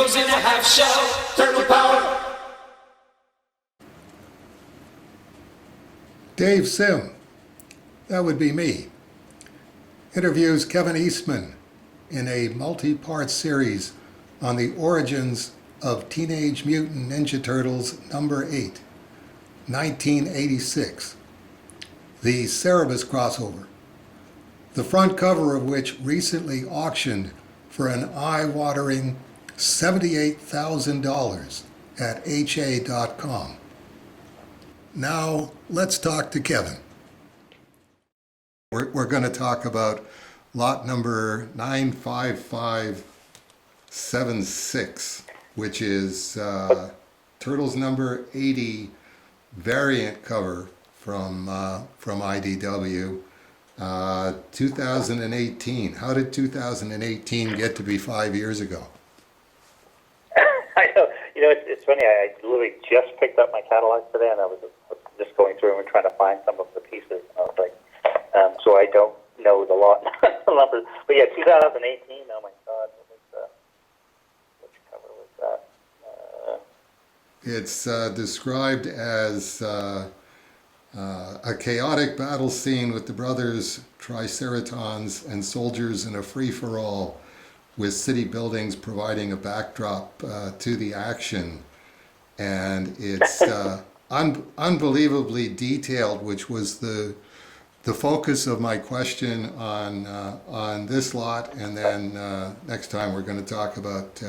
heroes in a half shell. Turtle power. Dave Sim, that would be me, interviews Kevin Eastman in a multi-part series on the origins of Teenage Mutant Ninja Turtles number 8, 1986, the Cerebus crossover, the front cover of which recently auctioned for an eye-watering $78,000 at HA.com. Now, let's talk to Kevin. We're going to talk about lot number 95576, which is Turtles number 80 variant cover from IDW, 2018. How did 2018 get to be 5 years ago? I know. You know, it's funny. I literally just picked up my catalog today, and I was just going through and trying to find some of the pieces. And I was like, so I don't know the lot numbers. But yeah, 2018. Oh my God, which cover was that? It's described as a chaotic battle scene with the brothers Triceratons and soldiers in a free-for-all, with city buildings providing a backdrop to the action. And it's unbelievably detailed, which was the focus of my question on this lot. And then next time we're going to talk about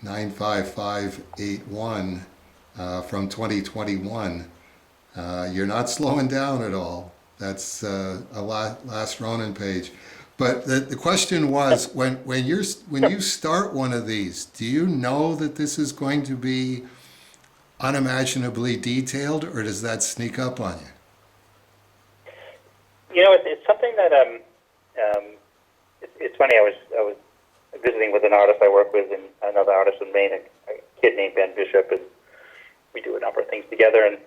95581 from 2021. You're not slowing down at all. That's a Last Ronin page. But the question was, when you start one of these, do you know that this is going to be unimaginably detailed, or does that sneak up on you? You know, it's something that it's funny. I was visiting with an artist I work with, and another artist in Maine, a kid named Ben Bishop, and we do a number of things together. And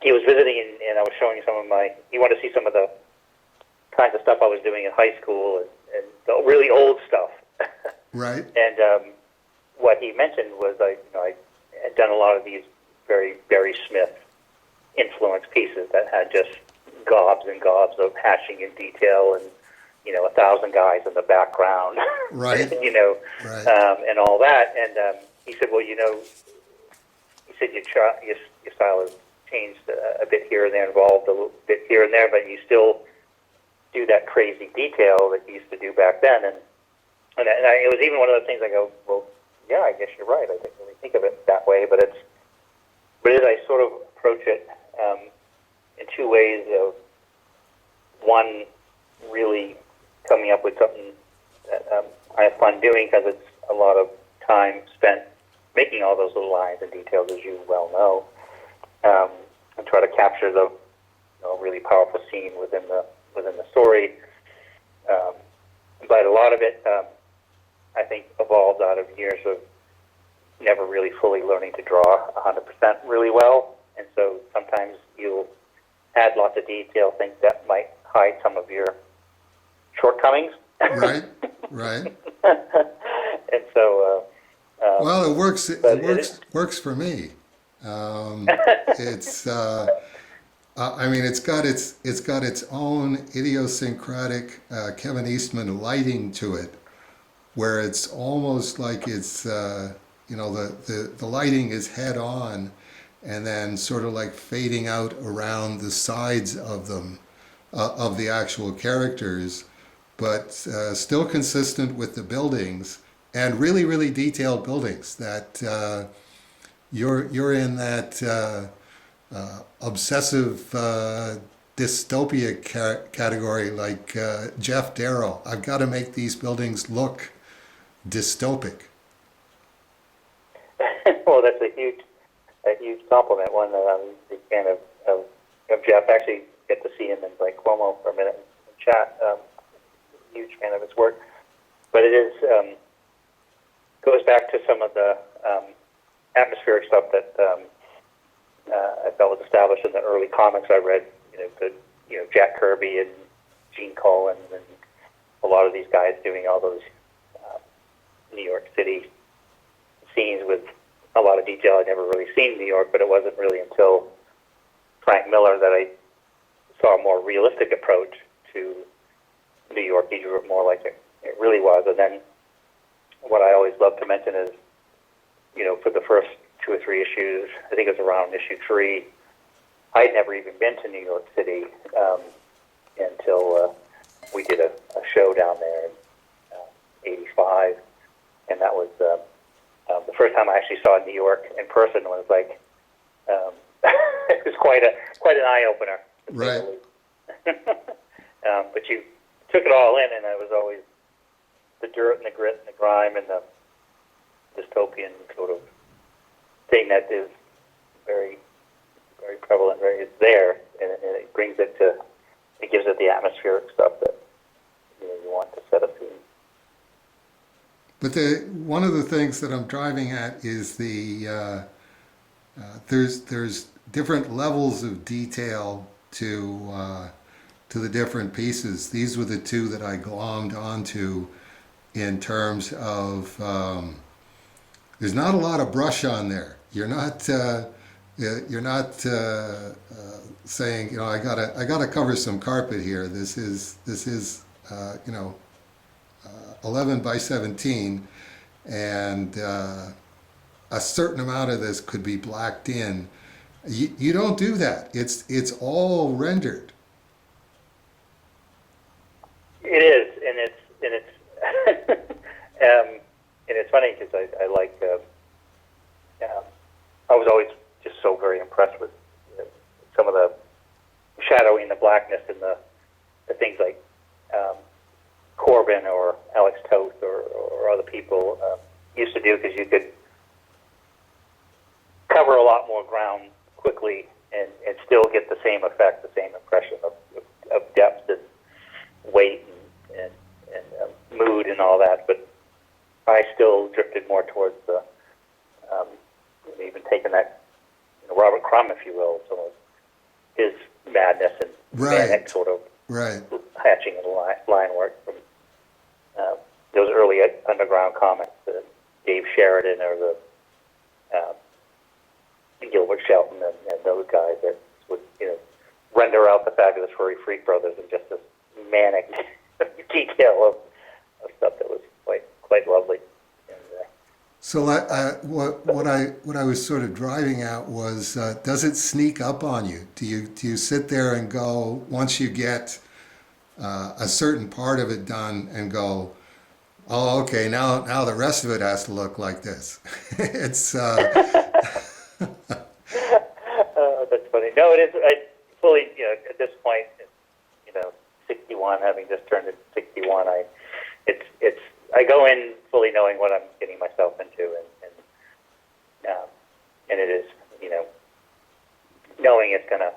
he was visiting, and I was showing some of he wanted to see some of the kinds of stuff I was doing in high school, and the really old stuff. Right. And what he mentioned was I had done a lot of these very Barry Smith influenced pieces that had just gobs and gobs of hatching in detail, and 1,000 guys in the background, right? Right. And all that. And he said, well, he said your style has changed a bit here and there, involved a little bit here and there, but you still do that crazy detail that you used to do back then. And it was even one of those things I go, well, yeah, I guess you're right. I didn't really think of it that way, but as I sort of approach it in two ways. Of one, really coming up with something that I have fun doing, because it's a lot of time spent making all those little lines and details, as you well know, and try to capture the really powerful scene within the story. But a lot of it, I think, evolved out of years of never really fully learning to draw 100% really well. And so sometimes you'll add lots of detail, things that might hide some of your shortcomings. Right. And so... well, it works. It works for me. It's... I mean, it's got its own idiosyncratic Kevin Eastman lighting to it, where it's almost like it's the lighting is head on, and then sort of like fading out around the sides of them, of the actual characters, but still consistent with the buildings, and really, really detailed buildings that you're in that. Obsessive dystopia category, like Jeff Darrow. I've got to make these buildings look dystopic. Well, that's a huge compliment. One that I'm a big fan of Jeff. Actually, get to see him in Lake Como for a minute and chat. Huge fan of his work. But it is goes back to some of the atmospheric stuff that I felt was established in the early comics I read. Jack Kirby and Gene Colan and a lot of these guys doing all those New York City scenes with a lot of detail I'd never really seen in New York, but it wasn't really until Frank Miller that I saw a more realistic approach to New York. He drew it more like it really was. And then what I always love to mention is, for the first 2 or 3 issues, I think it was around issue 3, I'd never even been to New York City until we did a show down there in '85, and that was the first time I actually saw New York in person. Was like it was quite an eye opener. Right. But you took it all in, and it was always the dirt and the grit and the grime and the dystopian sort of thing that is very, very prevalent. It's there, and it brings it to. It gives it the atmospheric stuff that you want to set a scene. But one of the things that I'm driving at is there's different levels of detail to the different pieces. These were the 2 that I glommed onto in terms of there's not a lot of brush on there. You're not saying, I gotta cover some carpet here. This is 11 by 17, and a certain amount of this could be blacked in. You don't do that. It's all rendered. It is, and it's and it's funny because I like. I was always just so very impressed with some of the shadowing, the blackness, and the things like Corbin or Alex Toth or other people used to do, because you could cover a lot more ground quickly and still get the same effect, the same impression of depth and weight and mood and all that. But I still drifted more towards the even taking that Robert Crumb, if you will, some of his madness and manic sort of hatching and line work from those early underground comics, Dave Sheridan or the Gilbert Shelton and those guys that would render out the fabulous Furry Freak Brothers in just this manic detail of stuff that was quite lovely. So what I was sort of driving at was, does it sneak up on you? Do you sit there and go, once you get a certain part of it done, and go, oh, okay, now the rest of it has to look like this? It's that's funny. No, it is. I fully, at this point, 61, having just turned 61, I go in fully knowing what I'm getting myself into, and it is, knowing it's going to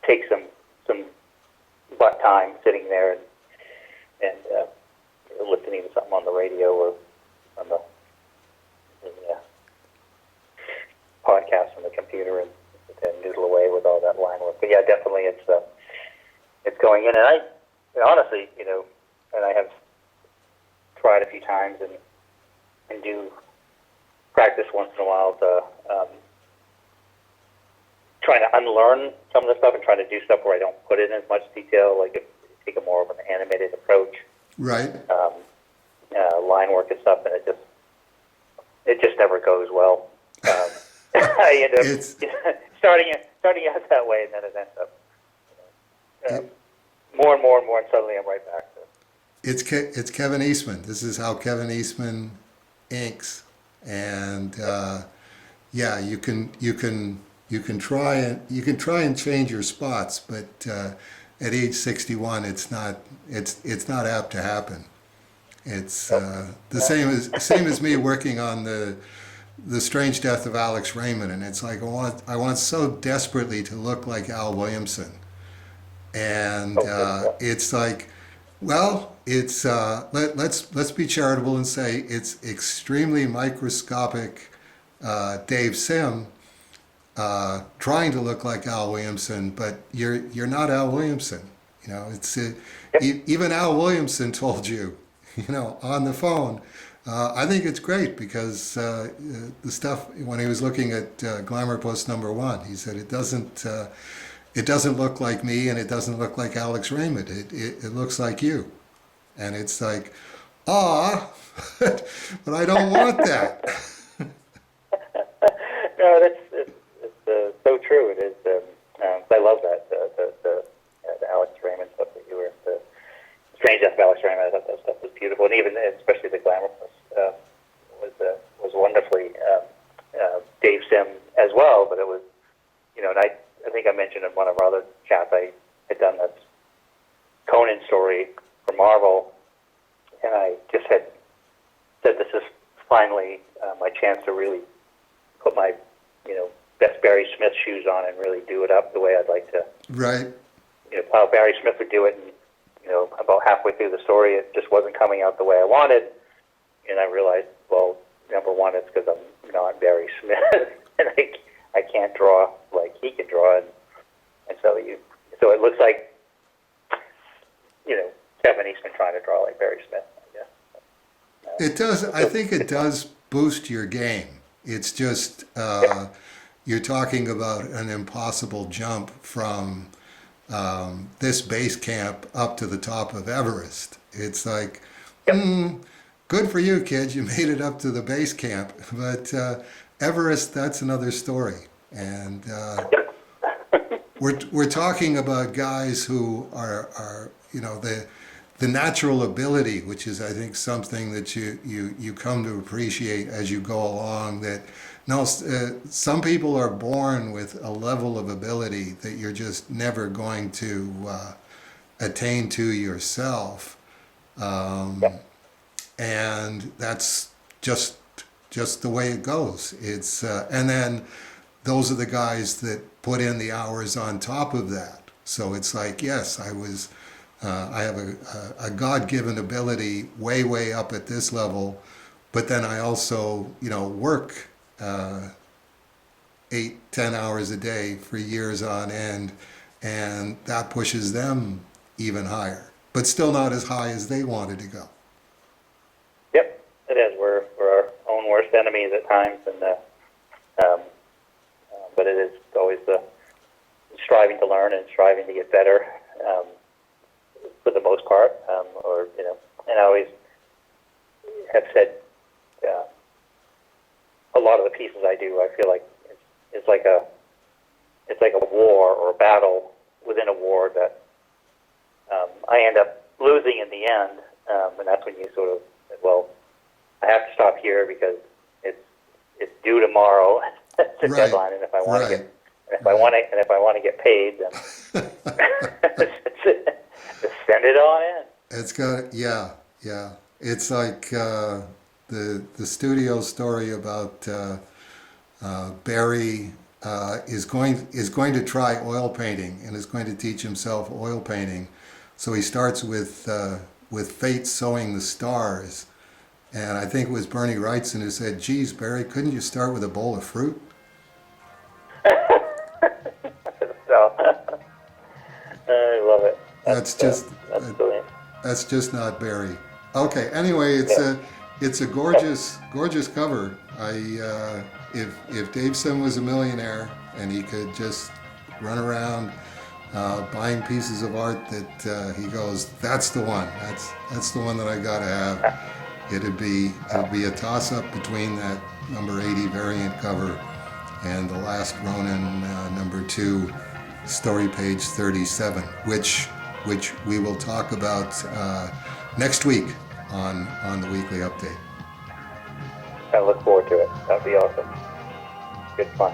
take some butt time sitting there and listening to something on the radio or on the podcast on the computer and noodle away with all that line work. But yeah, definitely it's going in, and I honestly, and I have tried a few times and do practice once in a while to trying to unlearn some of the stuff and trying to do stuff where I don't put in as much detail, like take a more of an animated approach, right. Line work and stuff, and it just never goes well. I end up starting out that way, and then it ends up more and more, and suddenly I'm right back to it. It's Kevin Eastman. This is how Kevin Eastman inks, and you can try and change your spots, but at age 61, it's not apt to happen. It's the same as me working on the Strange Death of Alex Raymond, and it's like I want so desperately to look like Al Williamson, and it's like, well, it's let's be charitable and say it's extremely microscopic Dave Sim trying to look like Al Williamson, but you're not Al Williamson. It's even Al Williamson told you, on the phone, I think it's great because the stuff when he was looking at Glamour Post #1, he said it doesn't look like me and it doesn't look like Alex Raymond. It looks like you, and it's like, ah, but I don't want that. No, it's so true. It is. I love that the Alex Raymond stuff that you were the Strange Death of Alex Raymond. I thought that stuff was beautiful, and even especially the Glamour was wonderfully Dave Sim as well. But it was, and I think I mentioned in one of our other chats I had done this Conan story for Marvel, and I just had said this is finally my chance to really put my best Barry Smith shoes on and really do it up the way I'd like to. Right. How Barry Smith would do it, and about halfway through the story, it just wasn't coming out the way I wanted, and I realized, well, number one, it's because I'm not Barry Smith, and I can't draw like he can draw, and so it looks like Kevin Eastman trying to draw like Barry Smith, I guess. It does. I think it does boost your game. It's just you're talking about an impossible jump from this base camp up to the top of Everest. It's like, good for you, kid. You made it up to the base camp. But Everest, that's another story. And we're talking about guys who are the natural ability, which is, I think, something that you come to appreciate as you go along. That some people are born with a level of ability that you're just never going to attain to yourself, and that's just the way it goes. It's and then those are the guys that put in the hours on top of that. So it's like, yes, I have a God-given ability way up at this level, but then I also, work 8-10 hours a day for years on end, and that pushes them even higher, but still not as high as they wanted to go. Yep, it is. We're our own worst enemies at times, and but it is always the striving to learn and striving to get better. For the most part, and I always have said a lot of the pieces I do, I feel like it's like a war or a battle within a war that I end up losing in the end, and that's when you sort of, well, I have to stop here because it's due tomorrow. It's a deadline, and if I want to get if I want to get paid, then just send it on in. It's got yeah. It's like the studio story about Barry is going to try oil painting and is going to teach himself oil painting. So he starts with Fate Sowing the Stars, and I think it was Bernie Wrightson who said, "Geez, Barry, couldn't you start with a bowl of fruit?" So I love it. That's brilliant. That's just not Barry. Okay. Anyway, it's a gorgeous cover. If Dave Sim was a millionaire and he could just run around buying pieces of art that he goes, that's the one. That's the one that I gotta have. It'd be a toss up between that number 80 variant cover and the Last Ronin #2 story page 37, which we will talk about next week on the weekly update. I look forward to it. That'd be awesome. Good fun.